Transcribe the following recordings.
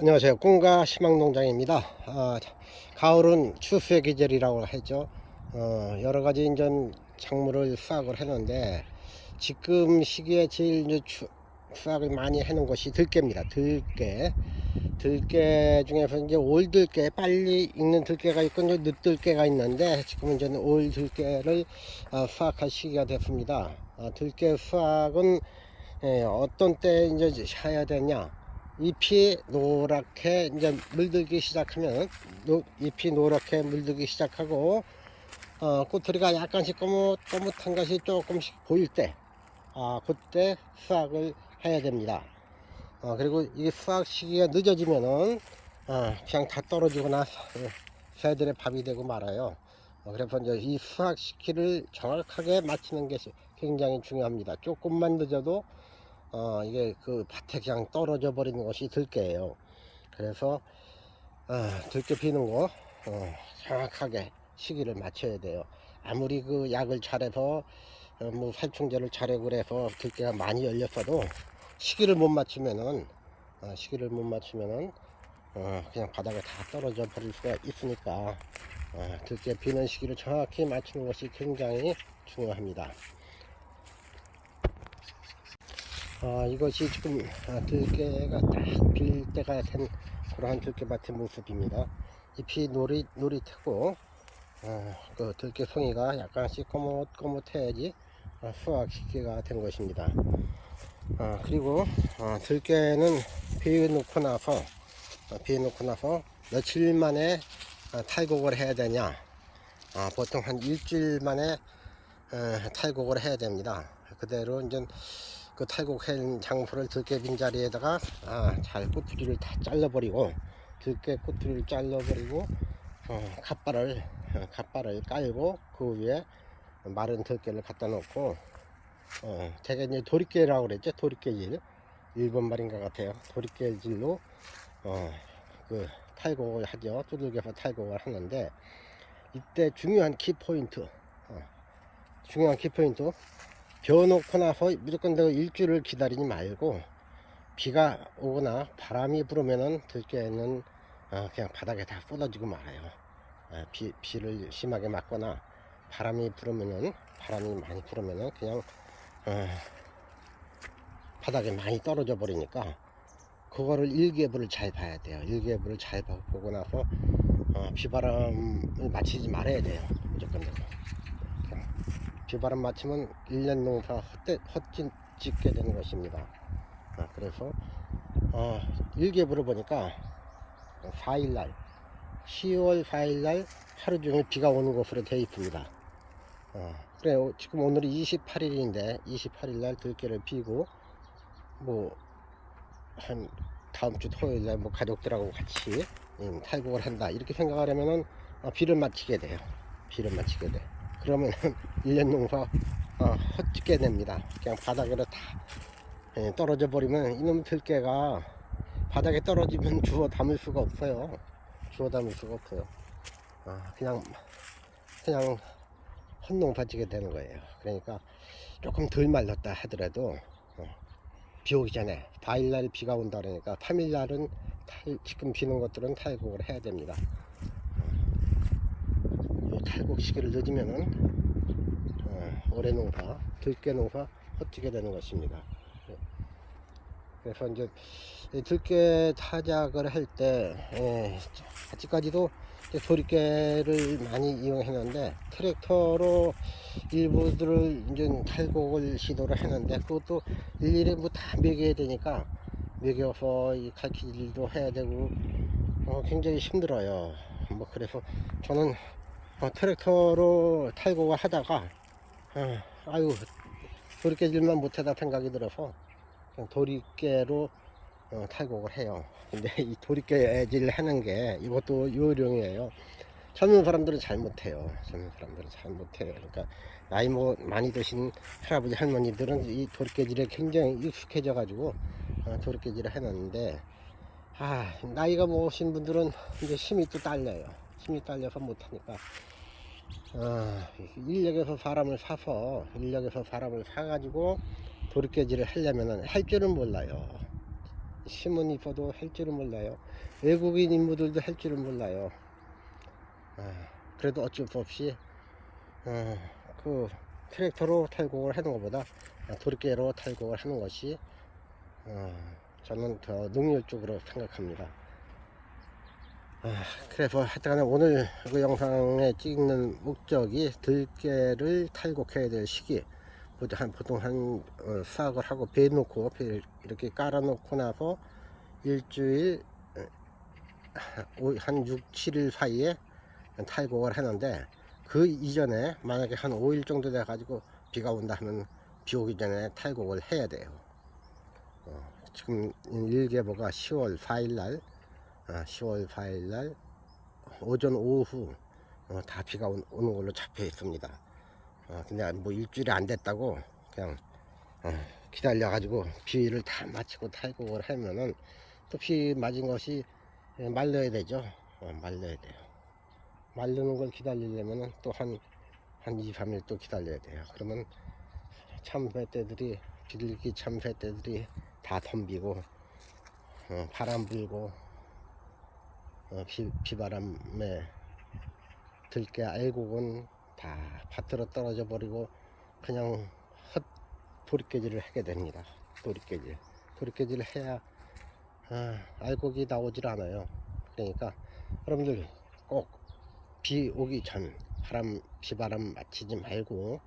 안녕하세요. 꿈과 희망농장입니다. 가을은 추수의 계절이라고 하죠. 여러가지 인전 작물을 수확을 했는데 지금 시기에 제일 이제 수확을 많이 해놓은 것이 들깨입니다. 들깨 중에서 이제 올 들깨, 빨리 익는 들깨가 있고 이제 늦들깨가 있는데 지금은 이제 올 들깨를 수확할 시기가 됐습니다. 들깨 수확은 어떤 때 이제 해야 되냐? 잎이 노랗게 이제 물들기 시작하면 잎이 노랗게 물들기 시작하고 꼬투리가 약간씩 꼬뭇한 것이 조금씩 보일 때 그때 수확을 해야 됩니다. 그리고 이 수확 시기가 늦어지면은 그냥 다 떨어지거나 새들의 밥이 되고 말아요. 그래서 이제 이 수확 시기를 정확하게 맞추는 것이 굉장히 중요합니다. 조금만 늦어도 이게 그 밭에 그냥 떨어져 버리는 것이 들깨예요. 그래서 들깨 피는 거 정확하게 시기를 맞춰야 돼요. 아무리 그 약을 잘해서 뭐 살충제를 잘하고 그래서 들깨가 많이 열렸어도 시기를 못 맞추면은 그냥 바닥에 다 떨어져 버릴 수가 있으니까 들깨 피는 시기를 정확히 맞추는 것이 굉장히 중요합니다. 이것이 지금 들깨가 딱 필 때가 된 그러한 들깨밭의 모습입니다. 잎이 노릿하고 그 들깨 송이가 약간씩 꼬뭇꼬뭇해야지 수확 시기가 된 것입니다. 그리고 들깨는 비에 놓고 나서 며칠 만에 탈곡을 해야 되냐? 보통 한 일주일 만에 탈곡을 해야 됩니다. 그대로 이제 그 탈곡한 장소를 들깨 빈자리에다가 잘 꼬투리를 다 잘라버리고 들깨 꼬투리를 잘라버리고 갓발을 깔고 그 위에 마른 들깨를 갖다 놓고 제가 이제 도리깨라고 그랬죠. 도리깨질 일본 말인가 같아요. 도리깨질로 그 탈곡을 하죠. 두들겨서 탈곡을 하는데 이때 중요한 키포인트 벼 놓고 나서 무조건 일주일을 기다리지 말고 비가 오거나 바람이 불으면은 들깨는 그냥 바닥에 다 쏟아지고 말아요. 비를 심하게 맞거나 바람이 많이 불으면은 그냥 바닥에 많이 떨어져 버리니까 그거를 일기예보를 잘 봐야 돼요. 일기예보를 잘 보고 나서 비바람을 맞추지 말아야 돼요. 무조건 비바람 맞추면 1년 농사 헛짓게 되는 것입니다. 그래서 일기예보를 보니까 10월 4일날 하루 종일 비가 오는 것으로 되어 있습니다. 그래요. 지금 오늘이 28일인데 28일날 들깨를 피고 뭐 한 다음주 토요일날 뭐 가족들하고 같이 탈곡을 한다 이렇게 생각하려면은 비를 맞추게 돼요. 그러면 1년 농사 헛짓게 됩니다. 그냥 바닥으로 다 떨어져 버리면 이놈 들깨가 바닥에 떨어지면 주워 담을 수가 없어요. 그냥 헛농사 지게 되는 거예요. 그러니까 조금 덜 말랐다 하더라도 비 오기 전에 4일날 비가 온다 그러니까 3일날은 지금 비는 것들은 탈곡을 해야 됩니다. 탈곡 시기를 늦으면은 올해 농사 들깨 농사 헛지게 되는 것입니다. 그래서 이제 들깨 타작을 할 때 아직까지도 도리깨를 많이 이용했는데 트랙터로 일부들을 이제 탈곡을 시도를 했는데 그것도 일일이 뭐 다 매겨야 되니까 매겨서 이 갈퀴질도 해야 되고 굉장히 힘들어요. 뭐 그래서 저는 트랙터로 탈곡을 하다가 아유 도리깨질만 못하다 생각이 들어서 그냥 도리깨로 탈곡을 해요. 근데 이 도리깨질 하는 게 이것도 요령이에요. 젊은 사람들은 잘 못해요. 그러니까 나이 뭐 많이 드신 할아버지 할머니들은 이 도리깨질에 굉장히 익숙해져 가지고 도리깨질을 해놨는데 나이가 먹으신 분들은 이제 힘이 또 딸려요. 힘이 딸려서 못하니까 인력에서 사람을 사가지고 도리깨질을 하려면은 할 줄은 몰라요. 신문이퍼도 할 줄은 몰라요. 외국인 인물들도 할 줄은 몰라요. 그래도 어쩔 수 없이 그 트랙터로 탈곡을 하는 것보다 도리깨로 탈곡을 하는 것이 저는 더 능률적으로 생각합니다. 그래서 하여튼 오늘 그 영상에 찍는 목적이 들깨를 탈곡해야 될 시기, 보통 한 수확을 하고 배 놓고 이렇게 깔아 놓고 나서 일주일 한 6, 7일 사이에 탈곡을 하는데, 그 이전에 만약에 한 5일 정도 돼 가지고 비가 온다 하면 비 오기 전에 탈곡을 해야 돼요. 지금 일개보가 10월 4일날 10월 4일날 오전 오후 다 비가 오는 걸로 잡혀 있습니다. 근데 뭐 일주일이 안 됐다고 그냥 기다려 가지고 비를 다 마치고 탈곡을 하면은 또 비 맞은 것이 말려야 되죠. 말려야 돼요. 말르는 걸 기다리려면은 또 한 2, 3일 또 기다려야 돼요. 그러면 참새떼들이, 비둘기 참새떼들이 다 덤비고 바람 불고 비바람에 들깨 알곡은 다 밭으로 떨어져 버리고 그냥 헛 도리깨질을 하게 됩니다. 도리깨질을 해야 알곡이 나오질 않아요. 그러니까 여러분들 꼭 비 오기 전 비바람 맞히지 말고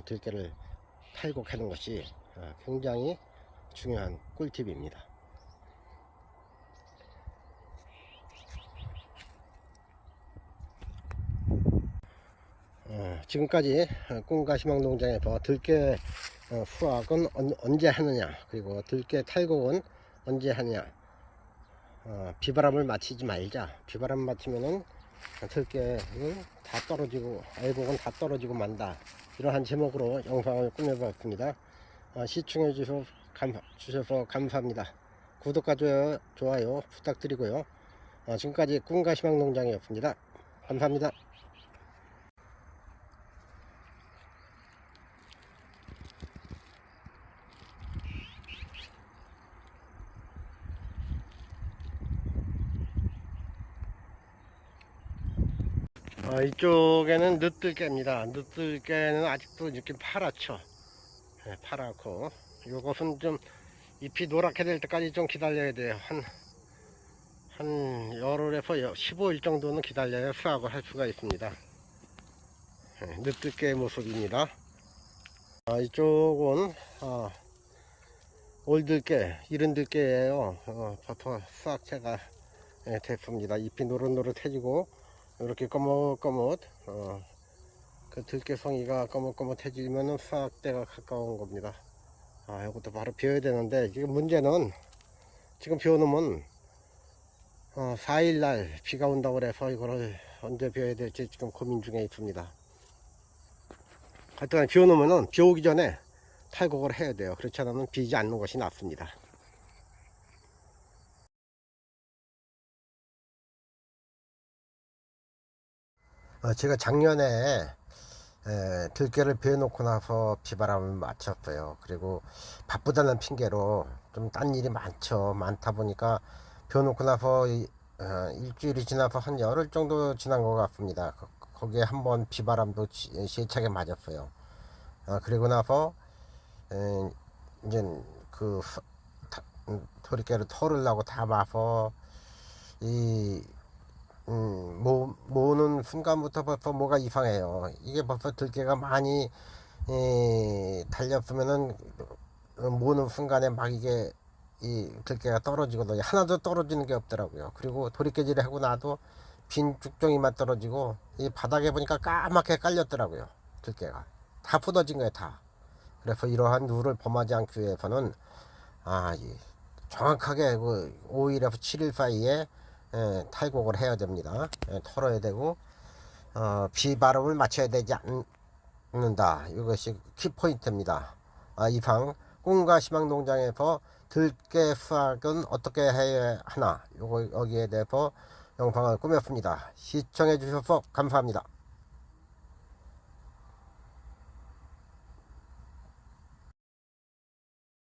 들깨를 탈곡하는 것이 굉장히 중요한 꿀팁입니다. 지금까지 꿈과 희망 농장에서 들깨 수확은 언제 하느냐, 그리고 들깨 탈곡은 언제 하느냐, 비바람을 맞히지 말자. 비바람 맞히면은 들깨는 다 떨어지고 알곡은 다 떨어지고 만다. 이러한 제목으로 영상을 꾸며봤습니다. 시청해 주셔서 감사합니다. 구독과 좋아요 부탁드리고요. 지금까지 꿈과 희망 농장이었습니다. 감사합니다. 이쪽에는 늦들깨입니다. 늦들깨는 아직도 이렇게 파랗죠. 파랗고, 요것은 좀 잎이 노랗게 될 때까지 좀 기다려야 돼요. 한 열흘에서 15일 정도는 기다려야 수확을 할 수가 있습니다. 늦들깨의 모습입니다. 이쪽은 올들깨, 이른 들깨예요. 버터 수확체가 됐습니다. 잎이 노릇노릇해지고 이렇게 거뭇거뭇 그 들깨송이가 거뭇거뭇해지면은 수확때가 가까운 겁니다. 이것도 바로 비워야 되는데, 지금 문제는 지금 비워놓으면 4일날 비가 온다고 그래서 이거를 언제 비워야 될지 지금 고민 중에 있습니다. 하여튼 비워놓으면은 비 오기 전에 탈곡을 해야 돼요. 그렇지 않으면 비지 않는 것이 낫습니다. 제가 작년에 들깨를 베어놓고 나서 비바람을 맞췄어요. 그리고 바쁘다는 핑계로 좀 딴 일이 많다 보니까 베어놓고 나서 일주일이 지나서 한 열흘 정도 지난 것 같습니다. 거기에 한번 비바람도 세차게 맞았어요. 그리고 나서 이제 그 도리깨를 털으려고 다 마서 모으는 순간부터 벌써 뭐가 이상해요. 이게 벌써 들깨가 많이 달렸으면은 모으는 순간에 막 이게 이 들깨가 떨어지거든요. 하나도 떨어지는 게 없더라고요. 그리고 도리깨질을 하고 나도 빈 쭉정이만 떨어지고 이 바닥에 보니까 까맣게 깔렸더라고요. 들깨가 다 부러진 거예요, 다. 그래서 이러한 룰을 범하지 않기 위해서는 정확하게 그 5일에서 7일 사이에 탈곡을 해야 됩니다. 털어야 되고 비바람을 맞춰야 되지 않는다. 이것이 키포인트입니다. 이상 꿈과 희망 농장에서 들깨 수확은 어떻게 해야 하나, 여기에 대해서 영상을 꾸몄습니다. 시청해 주셔서 감사합니다.